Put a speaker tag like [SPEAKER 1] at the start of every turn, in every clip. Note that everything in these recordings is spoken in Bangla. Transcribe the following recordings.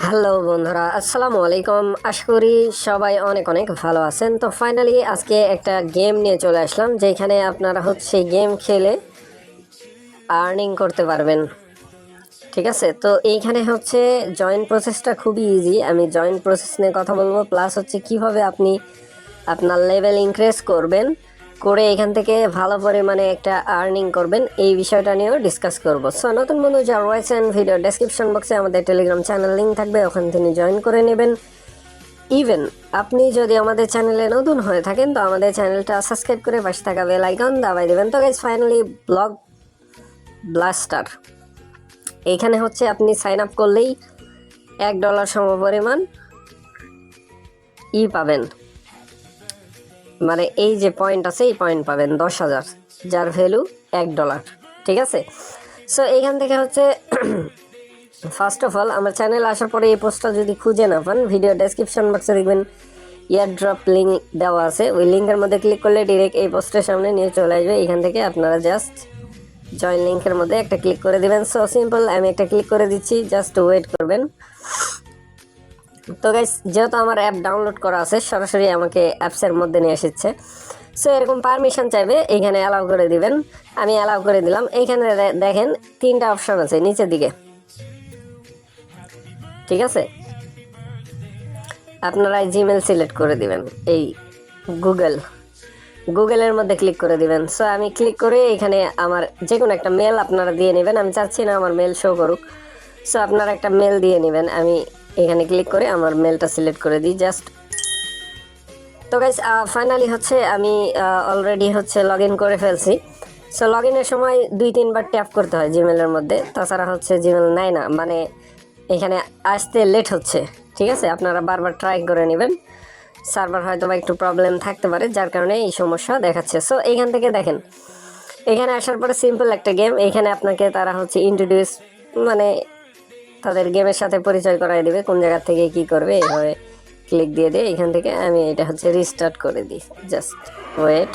[SPEAKER 1] হ্যালো বন্ধুরা, আসসালামু আলাইকুম। আশা করি সবাই অনেক অনেক ভালো আছেন। তো ফাইনালি আজকে একটা গেম নিয়ে চলে আসলাম, যেখানে আপনারা গেম খেলে আর্নিং করতে পারবেন। ঠিক আছে, তো এইখানে জয়েন প্রসেসটা খুবই ইজি। আমি জয়েন প্রসেস নিয়ে কথা বলবো, প্লাস কিভাবে আপনি আপনার লেভেল ইনক্রিজ করবেন, করে এখান থেকে ভালো পরিমাণে একটা আর্নিং করবেন, এই বিষয়টা নিয়েও ডিসকাস করব। সো নতুন বন্ধু যারা রয়েছেন, ভিডিও ডেসক্রিপশন বক্সে আমাদের টেলিগ্রাম চ্যানেল লিঙ্ক থাকবে, ওখান থেকে জয়েন করে নেবেন। ইভেন আপনি যদি আমাদের চ্যানেলে নতুন হয়ে থাকেন, তো আমাদের চ্যানেলটা সাবস্ক্রাইব করে পাশে থাকা বেল আইকন দাবাই দেবেন। তো গাইস, ফাইনালি ব্লক ব্লাস্টার এইখানে আপনি সাইন আপ করলেই $1 সমপরিমাণ পাবেন। মানে এই যে পয়েন্ট আছে, এই পয়েন্ট পাবেন 10,000, যার ভ্যালু $1। ঠিক আছে, সো এইখান থেকে ফার্স্ট অফ অল আমার চ্যানেল আসার পরে এই পোস্টটা যদি খুঁজে না পান, ভিডিও ডেসক্রিপশন বক্সে দেখবেন ইয়ার ড্রপ লিঙ্ক দেওয়া আছে। ওই লিঙ্কের মধ্যে ক্লিক করলে ডিরেক্ট এই পোস্টের সামনে নিয়ে চলে আসবে। এখান থেকে আপনারা জাস্ট জয়েন লিঙ্কের মধ্যে একটা ক্লিক করে দেবেন। সো সিম্পল, আমি একটা ক্লিক করে দিচ্ছি, জাস্ট ওয়েট করবেন। তো গাইস, যেহেতু আমার অ্যাপ ডাউনলোড করা আছে, সরাসরি আমাকে অ্যাপসের মধ্যে নিয়ে এসেছে। সো এরকম পারমিশন চাইবে, এইখানে অ্যালাউ করে দিবেন। আমি অ্যালাউ করে দিলাম। এইখানে দেখেন 3টা অপশন আছে নিচের দিকে। ঠিক আছে, আপনারা জিমেল সিলেক্ট করে দিবেন, এই গুগলের মধ্যে ক্লিক করে দিবেন। সো আমি ক্লিক করে এখানে আমার যে কোনো একটা মেল আপনারা দিয়ে নেবেন। আমি চাচ্ছি না আমার মেল শো করুক, সো আপনারা একটা মেল দিয়ে নেবেন। আমি এখানে ক্লিক করে আমার মেলটা সিলেক্ট করে দিই জাস্ট। তো গাইস, ফাইনালি আমি অলরেডি লগ ইন করে ফেলছি। সো লগ ইনের সময় 2-3 বার ট্যাপ করতে হয় জিমেলের মধ্যে, তাছাড়া জিমেল নেয় না, মানে এখানে আসতে লেট হচ্ছে। ঠিক আছে, আপনারা বারবার ট্রাই করে নেবেন। সার্ভার হয়তো বা একটু প্রবলেম থাকতে পারে, যার কারণে এই সমস্যা দেখাচ্ছে। সো এইখান থেকে দেখেন, এখানে আসার পরে সিম্পল একটা গেম। এইখানে আপনাকে তারা ইন্ট্রোডিউস, মানে তাদের গেমের সাথে পরিচয় করাই দেবে, কোন জায়গা থেকে কি করবে। এইভাবে ক্লিক দিয়ে এখান থেকে আমি এটা রিস্টার্ট করে দিই, জাস্ট ওয়েট।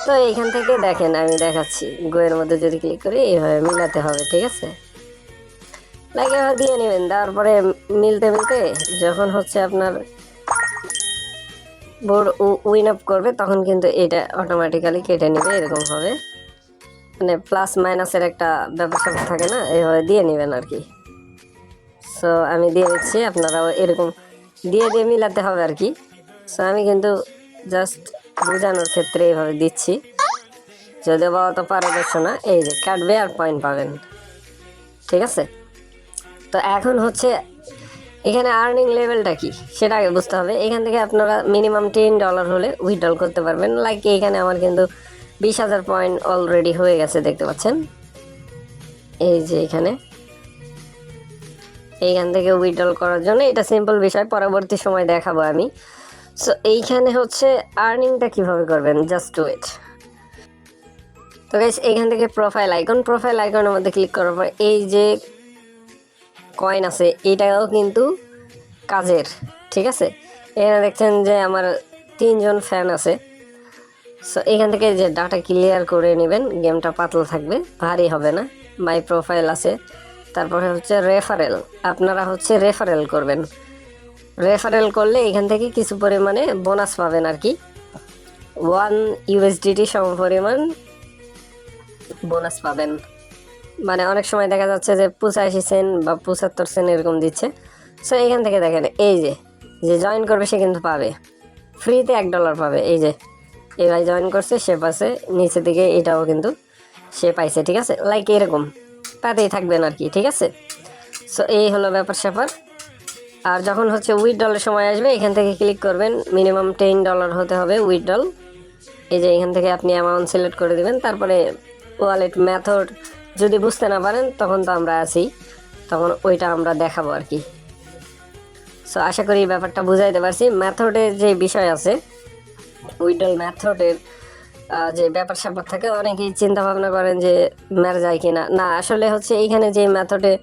[SPEAKER 1] তো এইখান থেকে দেখেন আমি দেখাচ্ছি, গোয়ের মধ্যে যদি ক্লিক করি এইভাবে মিলাতে হবে। ঠিক আছে, লাইক এভাবে দিয়ে নেবেন। তারপরে মিলতে মিলতে যখন আপনার বোর্ড উইন আপ করবে, তখন কিন্তু এটা অটোমেটিক্যালি কেটে নেবে। এরকম হবে, মানে প্লাস মাইনাসের একটা ব্যাপার স্যাপার থাকে না, এইভাবে দিয়ে নেবেন আর কি। সো আমি দিয়ে দিচ্ছি, আপনারাও এরকম দিয়ে মিলাতে হবে আর কি। সো আমি কিন্তু জাস্ট বোঝানোর ক্ষেত্রে এইভাবে দিচ্ছি, যদিও বা অত পারদর্শ না। এই যে কাটবে আর পয়েন্ট পাবেন। ঠিক আছে, তো এখন এখানে আর্নিং লেভেলটা কি সেটা আগে বুঝতে হবে। এখান থেকে আপনারা মিনিমাম $10 হলে উইথড্রল করতে পারবেন। লাইক এইখানে আমার কিন্তু 20,000 পয়েন্ট অলরেডি হয়ে গেছে, দেখতে পাচ্ছেন। এই যে এইখান থেকে উইথড্রল করার জন্য এটা সিম্পল বিষয়, পরবর্তী সময় দেখাবো আমি। সো এইখানে আর্নিংটা কিভাবে করবেন, জাস্ট ওয়েট। তো গাইস, এইখান থেকে প্রোফাইল আইকনের মধ্যে ক্লিক করার পর এই যে কয়েন আছে, এটাও কিন্তু কাজের। ঠিক আছে, এখানে দেখছেন যে আমার 3জন ফ্যান আছে। সো এখান থেকে যে ডাটা ক্লিয়ার করে নেবেন, গেমটা পাতলা থাকবে, ভারী হবে না। মাই প্রোফাইল আছে, তারপরে রেফারেল। আপনারা রেফারেল করবেন। রেফারেল করলে এখান থেকে কিছু পরিমাণে বোনাস পাবেন আর কি। $1 সমপরিমাণ বোনাস পাবেন। মানে অনেক সময় দেখা যাচ্ছে যে 85 সেন্ট বা 75 সেন্ট এরকম দিচ্ছে। সো এখান থেকে দেখেন, এই যে জয়েন করবে সে কিন্তু পাবে ফ্রিতে $1 পাবে। এই যে এই ভাই জয়েন করছে, সে পাচ্ছে নিচে দিকে, এটাও কিন্তু সে পাইছে। ঠিক আছে, লাইক এরকম তাতেই থাকবেন আর কি। ঠিক আছে, সো এই হলো ব্যাপার স্যাপার। আর যখন উইথড্রলের সময় আসবে, এখান থেকে ক্লিক করবেন, মিনিমাম $10 হতে হবে উইথড্রল। এই যে এখান থেকে আপনি অ্যামাউন্ট সিলেক্ট করে দেবেন, তারপরে ওয়ালেট মেথড যদি বুঝতে না পারেন, তখন তো আমরা আছি, তখন ওইটা আমরা দেখাবো আর কি। সো আশা করি ব্যাপারটা বুঝাইতে পারছি। মেথডের যে বিষয় আছে, উইথড্রল মেথডের যে ব্যাপার স্যাপার থাকে, অনেকেই চিন্তা ভাবনা করেন যে মেরে যায় কিনা। না, আসলে এইখানে যে মেথডে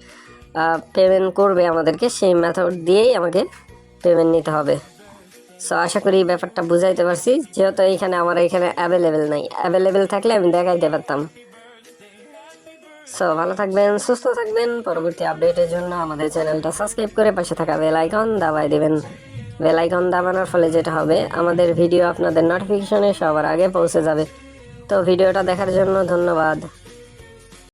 [SPEAKER 1] পেমেন্ট করবে আমাদেরকে, সেই মেথড দিয়েই আমাকে পেমেন্ট নিতে হবে। সো আশা করি ব্যাপারটা বুঝাইতে পারছি। যেহেতু আমার এখানে অ্যাভেলেবেল নাই, অ্যাভেলেবেল থাকলে আমি দেখাইতে পারতাম। সো ভালো থাকবেন, সুস্থ থাকবেন। পরবর্তী আপডেটের জন্য আমাদের চ্যানেলটা সাবস্ক্রাইব করে পাশে থাকা বেল আইকন দাবায় দিবেন। বেল আইকন দাবানোর ফলে যেটা হবে, আমাদের ভিডিও আপনাদের নোটিফিকেশনে সবার আগে পৌঁছে যাবে। তো ভিডিওটা দেখার জন্য ধন্যবাদ।